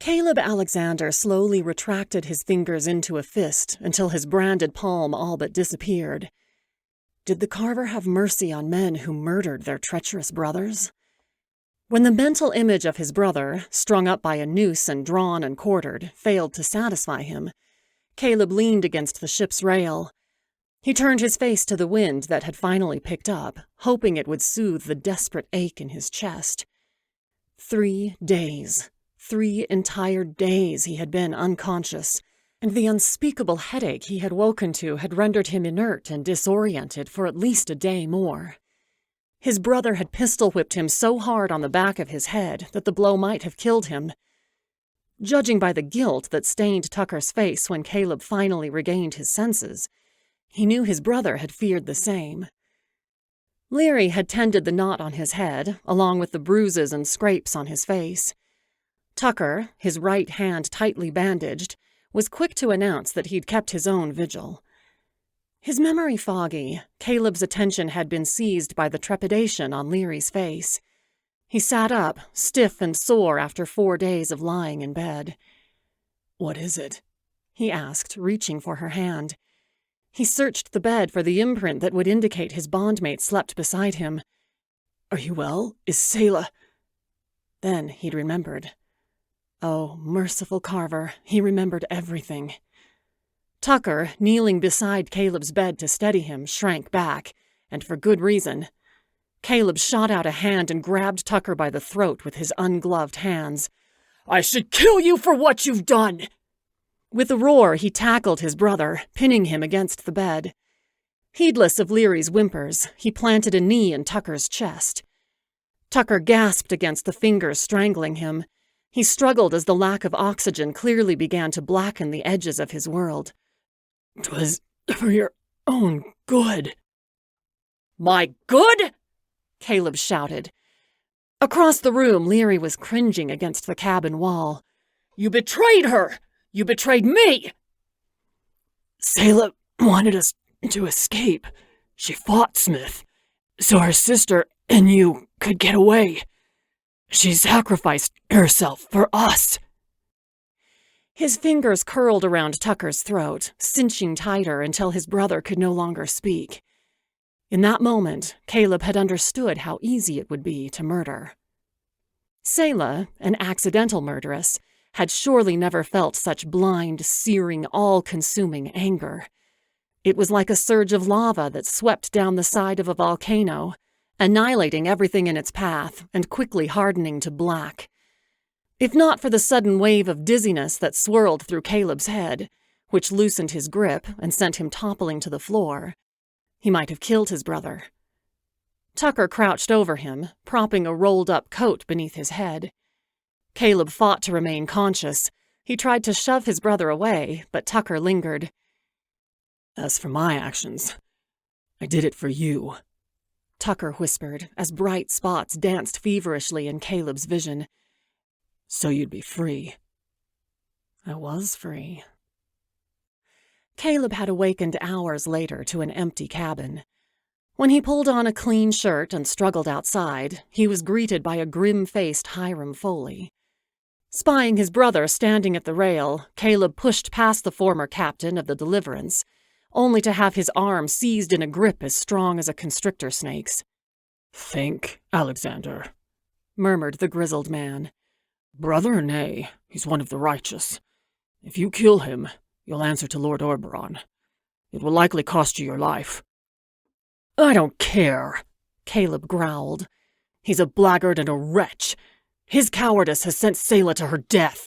Caleb Alexander slowly retracted his fingers into a fist until his branded palm all but disappeared. Did the Carver have mercy on men who murdered their treacherous brothers? When the mental image of his brother, strung up by a noose and drawn and quartered, failed to satisfy him, Caleb leaned against the ship's rail. He turned his face to the wind that had finally picked up, hoping it would soothe the desperate ache in his chest. 3 days. 3 entire days he had been unconscious, and the unspeakable headache he had woken to had rendered him inert and disoriented for at least a day more. His brother had pistol-whipped him so hard on the back of his head that the blow might have killed him. Judging by the guilt that stained Tucker's face when Caleb finally regained his senses, he knew his brother had feared the same. Leary had tended the knot on his head, along with the bruises and scrapes on his face. Tucker, his right hand tightly bandaged, was quick to announce that he'd kept his own vigil. His memory foggy, Caleb's attention had been seized by the trepidation on Leary's face. He sat up, stiff and sore after 4 days of lying in bed. "What is it?" he asked, reaching for her hand. He searched the bed for the imprint that would indicate his bondmate slept beside him. "Are you well? Is Sela—" Then he'd remembered. Oh, merciful Carver, he remembered everything. Tucker, kneeling beside Caleb's bed to steady him, shrank back, and for good reason. Caleb shot out a hand and grabbed Tucker by the throat with his ungloved hands. "I should kill you for what you've done!" With a roar, he tackled his brother, pinning him against the bed. Heedless of Leary's whimpers, he planted a knee in Tucker's chest. Tucker gasped against the fingers strangling him. He struggled as the lack of oxygen clearly began to blacken the edges of his world. "'Twas for your own good." "My good?" Caleb shouted. Across the room, Leary was cringing against the cabin wall. "You betrayed her! You betrayed me!" "Sela wanted us to escape. She fought Smith, so her sister and you could get away. She sacrificed herself for us." His fingers curled around Tucker's throat, cinching tighter until his brother could no longer speak. In that moment, Caleb had understood how easy it would be to murder. Sela, an accidental murderess, had surely never felt such blind, searing, all-consuming anger. It was like a surge of lava that swept down the side of a volcano, annihilating everything in its path and quickly hardening to black. If not for the sudden wave of dizziness that swirled through Caleb's head, which loosened his grip and sent him toppling to the floor, he might have killed his brother. Tucker crouched over him, propping a rolled-up coat beneath his head. Caleb fought to remain conscious. He tried to shove his brother away, but Tucker lingered. "As for my actions, I did it for you," Tucker whispered, as bright spots danced feverishly in Caleb's vision. "So you'd be free." I was free. Caleb had awakened hours later to an empty cabin. When he pulled on a clean shirt and struggled outside, he was greeted by a grim-faced Hiram Foley. Spying his brother standing at the rail, Caleb pushed past the former captain of the Deliverance, only to have his arm seized in a grip as strong as a constrictor snake's. "Think, Alexander," murmured the grizzled man. "Brother, nay, he's one of the righteous. If you kill him, you'll answer to Lord Auberon. It will likely cost you your life." "I don't care," Caleb growled. "He's a blackguard and a wretch. His cowardice has sent Sela to her death."